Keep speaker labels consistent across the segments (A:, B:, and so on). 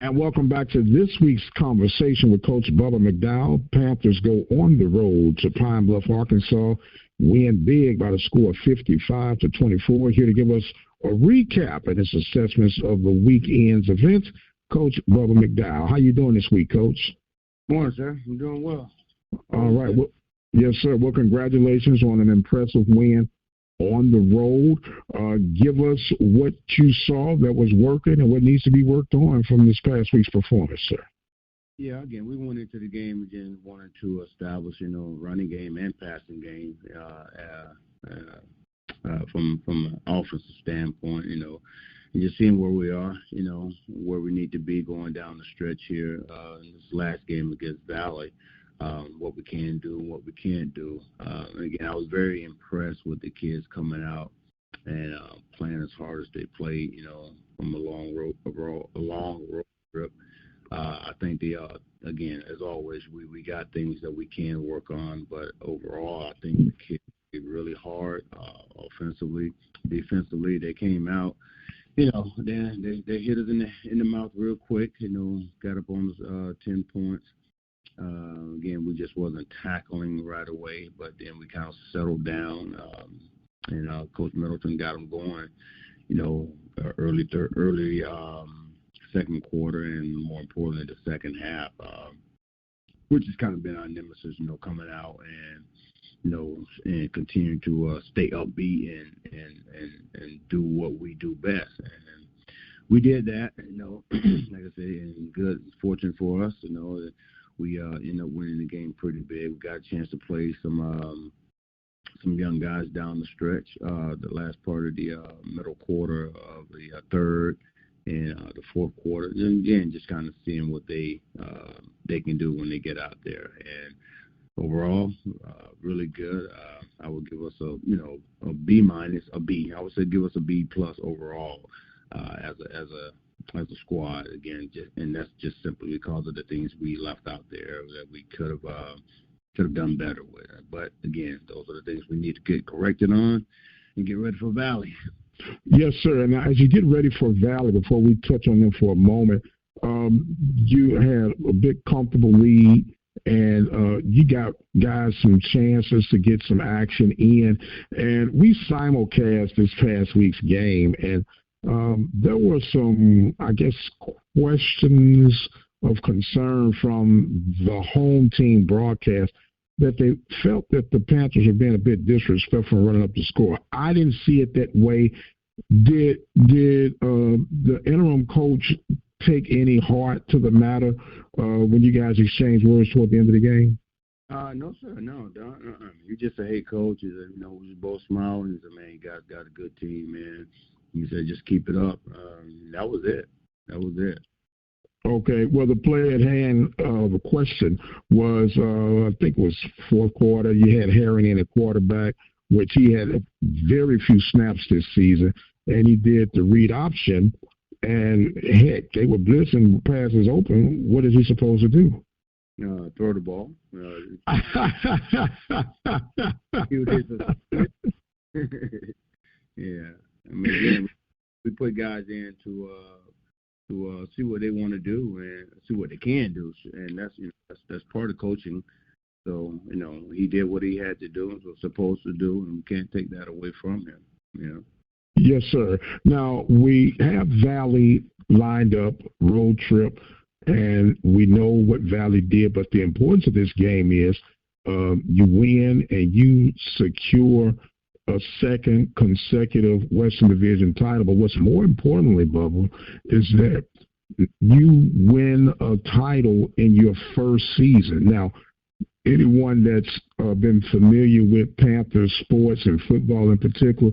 A: And welcome back to this week's conversation with Coach Bubba McDowell. Panthers go on the road to Pine Bluff, Arkansas, win big by the score of 55-24. Here to give us a recap and his assessments of the weekend's events, Coach Bubba McDowell. How you doing this week, Coach?
B: Morning, sir. I'm doing well.
A: All right. Well, yes, sir. Well, congratulations on an impressive win on the road. Give us what you saw that was working and what needs to be worked on from this past week's performance, sir.
B: Yeah, again, we went into the game again wanting to establish, running game and passing game from an offensive standpoint, and just seeing where we are, where we need to be going down the stretch here in this last game against Valley. What we can do and what we can't do. Again, I was very impressed with the kids coming out and playing as hard as they played, from a long road trip. I think again, as always, we got things that we can work on, but overall, I think the kids did really hard offensively, defensively. They came out. They hit us in the mouth real quick. Got up on us 10 points. Again, we just wasn't tackling right away, but then we kind of settled down, and Coach Middleton got them going, early second quarter, and more importantly, the second half, which has kind of been our nemesis, coming out and continuing to stay upbeat and do what we do best. And we did that, like I said, and good fortune for us, we ended up winning the game pretty big. We got a chance to play some young guys down the stretch, the last part of the middle quarter of the third and the fourth quarter. And again, just kind of seeing what they can do when they get out there. And overall, really good. I would give us a B minus, a B. I would say give us a B plus overall as a squad, again, and that's just simply because of the things we left out there that we could have done better with. But again, those are the things we need to get corrected on and get ready for Valley.
A: Yes, sir. And as you get ready for Valley, before we touch on them for a moment, you had a big comfortable lead, and you got guys some chances to get some action in. And we simulcast this past week's game, and there were some, I guess, questions of concern from the home team broadcast that they felt that the Panthers were being a bit disrespectful in running up the score. I didn't see it that way. Did the interim coach take any heart to the matter when you guys exchanged words toward the end of the game?
B: No, sir. No, you just a head coach. We was both smiling. He said, "Man, you guys got a good team, man." He said, "Just keep it up." That was it.
A: Okay. Well, the play at hand, the question was, I think it was fourth quarter. You had Herring in at quarterback, which he had very few snaps this season, and he did the read option. And heck, they were blitzing passes open. What is he supposed to do?
B: Throw the ball. Yeah. I mean, again, we put guys in to see what they want to do and see what they can do, and that's part of coaching. So he did what he had to do and was supposed to do, and we can't take that away from him.
A: Yes, sir. Now we have Valley lined up, road trip, and we know what Valley did. But the importance of this game is you win and you secure a second consecutive Western Division title. But what's more importantly, Bubba, is that you win a title in your first season. Now, anyone that's been familiar with Panthers sports and football in particular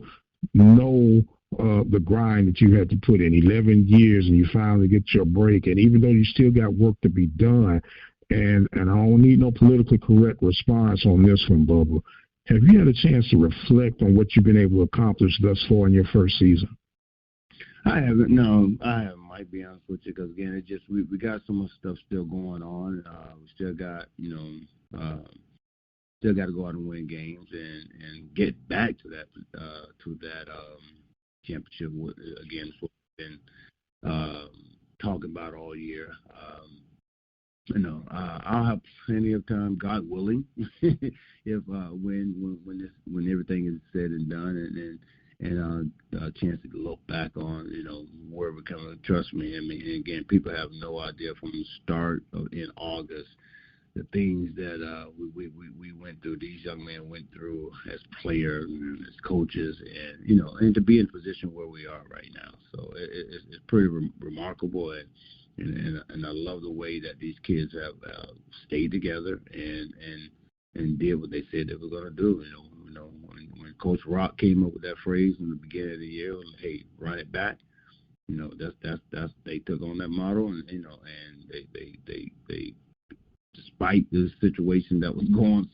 A: know the grind that you had to put in 11 years, and you finally get your break. And even though you still got work to be done, and I don't need no politically correct response on this one, Bubba, have you had a chance to reflect on what you've been able to accomplish thus far in your first season?
B: I haven't. No, I haven't. Might be honest with you, because again, it just we got so much stuff still going on. We still got still got to go out and win games and get back to that championship again. It's been talking about all year. I'll have plenty of time, God willing, if when everything is said and done, and a chance to look back on, where we're coming. Trust me, I mean, and again, people have no idea from the start in August the things that we went through. These young men went through as players and as coaches, and to be in a position where we are right now. So it's pretty remarkable, and I love the way that these kids have stayed together and did what they said they were going to do. When Coach Rock came up with that phrase in the beginning of the year, hey, run it back. That's they took on that model, and they despite the situations that was going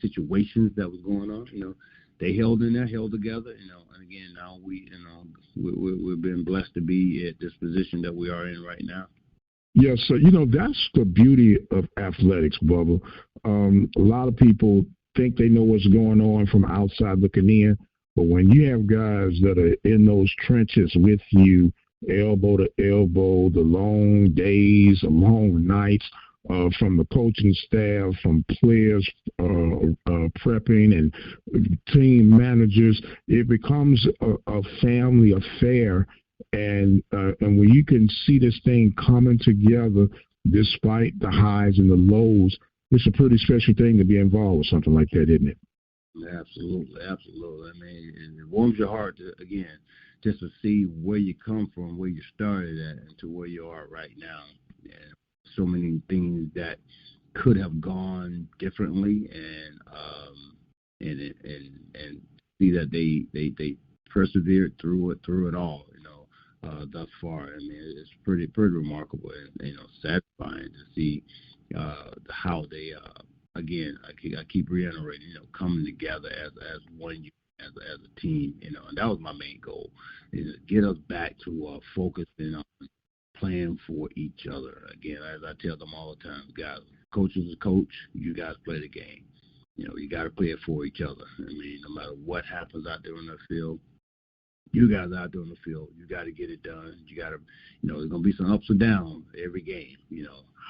B: on, they held in there, held together, and again, now we've been blessed to be at this position that we are in right now.
A: Yes, so that's the beauty of athletics, Bubba. A lot of people think they know what's going on from outside looking in, but when you have guys that are in those trenches with you, elbow to elbow, the long days, the long nights, from the coaching staff, from players prepping and team managers, it becomes a family affair. And when you can see this thing coming together despite the highs and the lows, it's a pretty special thing to be involved with something like that, isn't it?
B: Absolutely. I mean, it warms your heart just to see where you come from, where you started at, and to where you are right now. And so many things that could have gone differently, and see that they persevered through it all. Thus far, I mean, it's pretty remarkable, and satisfying to see how they again. I keep reiterating, coming together as one unit, as a team, and that was my main goal, is to get us back to focusing on playing for each other. Again, as I tell them all the time, guys, coach is a coach. You guys play the game. You got to play it for each other. I mean, no matter what happens out there on the field, you guys out there on the field, you got to get it done. You got to, there's going to be some ups and downs every game.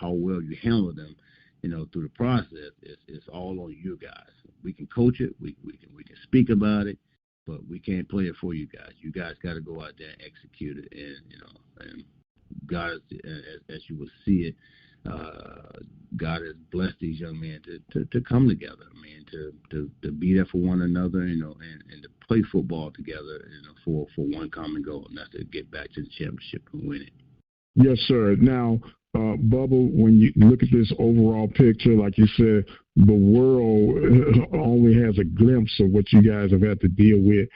B: How well you handle them, through the process, it's all on you guys. We can coach it, we can speak about it, but we can't play it for you guys. You guys got to go out there and execute it, and God, as you will see it, God has blessed these young men to come together, man, to be there for one another, and to play football together, for one common goal, and that's to get back to the championship and win it.
A: Yes, sir. Now, Bubba, when you look at this overall picture, like you said, the world only has a glimpse of what you guys have had to deal with.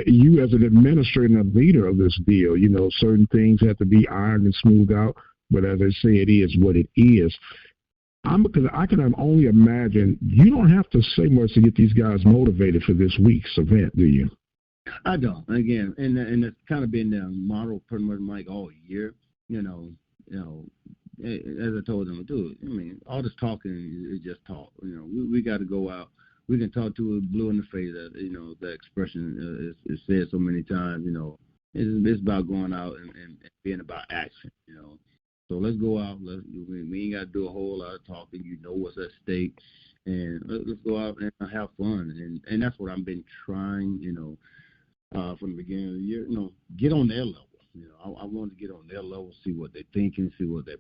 A: You as an administrator and a leader of this deal, certain things have to be ironed and smoothed out, but as I say, it is what it is. Because I can only imagine you don't have to say much to get these guys motivated for this week's event, do you?
B: I don't. Again, and it's kind of been the model pretty much like all year. As I told them to do. I mean, all this talking is just talk. We got to go out. We can talk to it blue in the face. That expression is said so many times. It's about going out and being about action. So let's go out. We ain't got to do a whole lot of talking. What's at stake, and let's go out and have fun. And that's what I've been trying. From the beginning of the year. Get on their level. I want to get on their level, see what they're thinking, see what their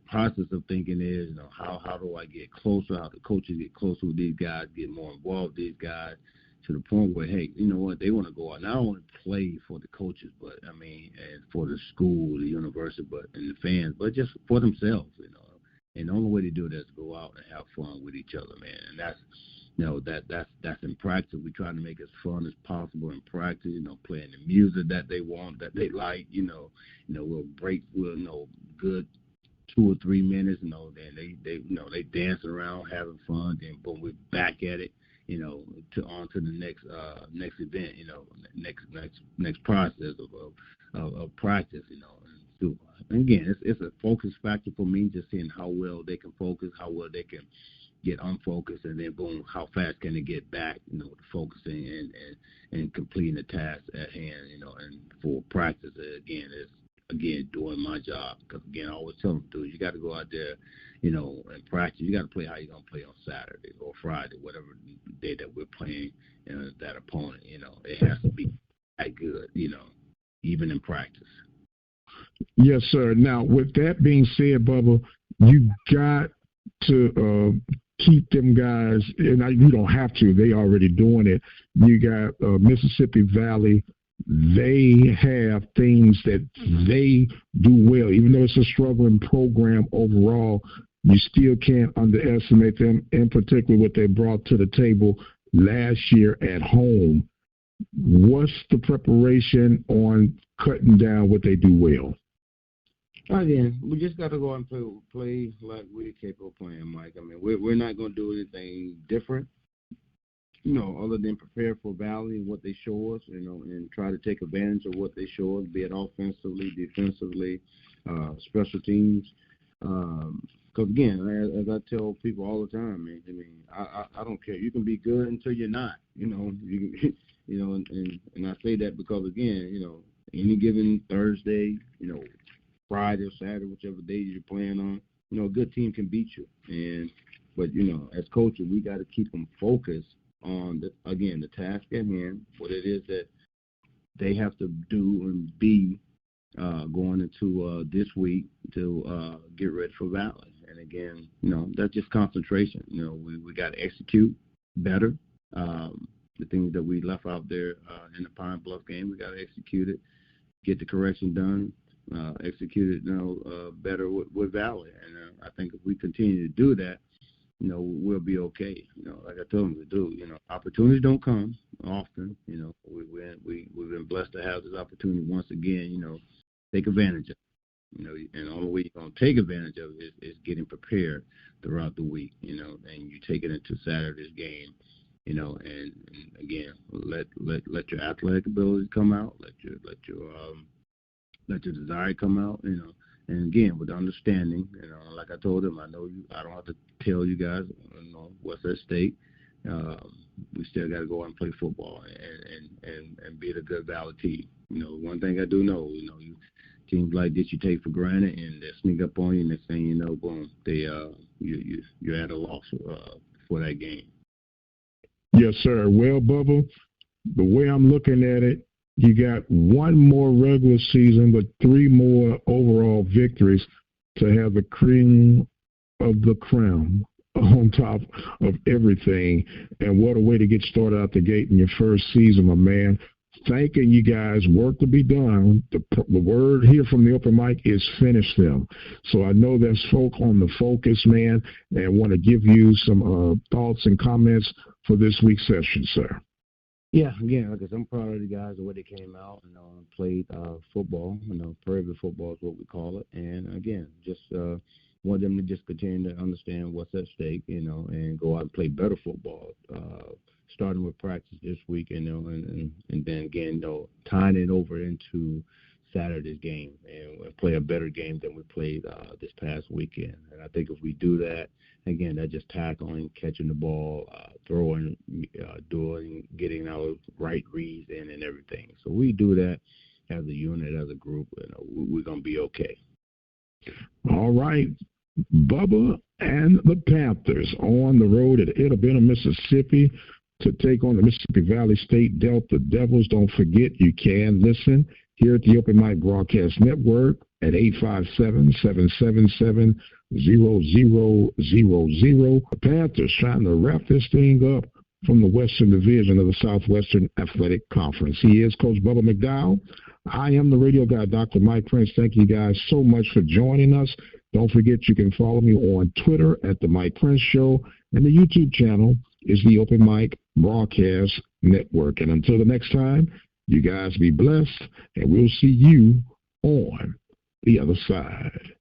B: process of thinking is. How do I get closer? How the coaches get closer with these guys, get more involved with these guys, to the point where, hey, you know what, they want to go out not only play for the coaches, but I mean, and for the school, the university, and the fans, but just for themselves. And the only way to do it is to go out and have fun with each other, man. And that's that's in practice. We try to make it as fun as possible in practice. Playing the music that they want, that they like. We'll break. Good 2 or 3 minutes. Then they dance around, having fun. Then boom, we're back at it. On to the next event. Next process of practice. And again, it's a focus factor for me, just seeing how well they can focus, how well they can get unfocused, and then boom, how fast can they get back, to focusing and completing the task at hand, and for practice, again, again, doing my job. Because, again, I always tell them, dude, you got to go out there, you know, and practice. You got to play how you're going to play on Saturday or Friday, whatever day that we're playing that opponent. You know, it has to be that good, you know, even in practice.
A: Yes, sir. Now, with that being said, Bubba, you got to keep them guys, and you don't have to. They already doing it. You got Mississippi Valley. They have things that they do well. Even though it's a struggling program overall, you still can't underestimate them, in particular what they brought to the table last year at home. What's the preparation on cutting down what they do well?
B: Again, we just got to go and play like we're capable of playing, Mike. I mean, we're not going to do anything different, you know, other than prepare for Valley and what they show us, you know, and try to take advantage of what they show us, be it offensively, defensively, special teams. Because, again, as I tell people all the time, man, I mean, I don't care. You can be good until you're not, you know. You know, and I say that because, again, you know, any given Thursday, you know, Friday or Saturday, whichever day you're playing on, you know, a good team can beat you. But, you know, as coaches, we got to keep them focused on, the task at hand, what it is that they have to do and be going into this week to get ready for Valley. And, again, you know, that's just concentration. You know, we got to execute better. The things that we left out there in the Pine Bluff game, we got to execute it, get the correction done. Execute it, you know, better with Valley, and I think if we continue to do that, you know, we'll be okay. You know, like I told them to do. You know, opportunities don't come often. You know, we've been blessed to have this opportunity once again. You know, take advantage of it. You know, and the only way you're gonna take advantage of it is getting prepared throughout the week. You know, and you take it into Saturday's game. You know, and again, let your athletic abilities come out. Let your desire come out, you know, and again, with understanding, you know, like I told him, I don't have to tell you guys, you know, what's at stake. We still got to go out and play football and be a good Valley team. You know, one thing I do know, you know, teams like this you take for granted and they sneak up on you, and next thing you know, boom, you're at a loss for that game.
A: Yes, sir. Well, Bubba, the way I'm looking at it, you got one more regular season, but 3 more overall victories to have the cream of the crown on top of everything. And what a way to get started out the gate in your first season, my man. Thanking you guys. Work to be done. The word here from the open mic is finish them. So I know there's folk on the focus, man, and want to give you some thoughts and comments for this week's session, sir.
B: Yeah, again, because I'm proud of the guys the way they came out, you know, and played football. You know, prairie football is what we call it. And again, just want them to just continue to understand what's at stake, you know, and go out and play better football. Starting with practice this week, you know, and then again, you know, tying it over into Saturday's game and play a better game than we played this past weekend. And I think if we do that, again, that's just tackling, catching the ball, throwing, doing, getting our right reads in and everything. So we do that as a unit, as a group, you know, we're going to be okay.
A: All right. Bubba and the Panthers on the road at Itabena, Mississippi to take on the Mississippi Valley State Delta Devils. Don't forget, you can listen here at the Open Mic Broadcast Network at 857-777-0000. The Panthers trying to wrap this thing up from the Western Division of the Southwestern Athletic Conference. He is Coach Bubba McDowell. I am the radio guy, Dr. Mike Prince. Thank you guys so much for joining us. Don't forget you can follow me on Twitter at The Mike Prince Show, and the YouTube channel is the Open Mic Broadcast Network. And until the next time, you guys be blessed, and we'll see you on the other side.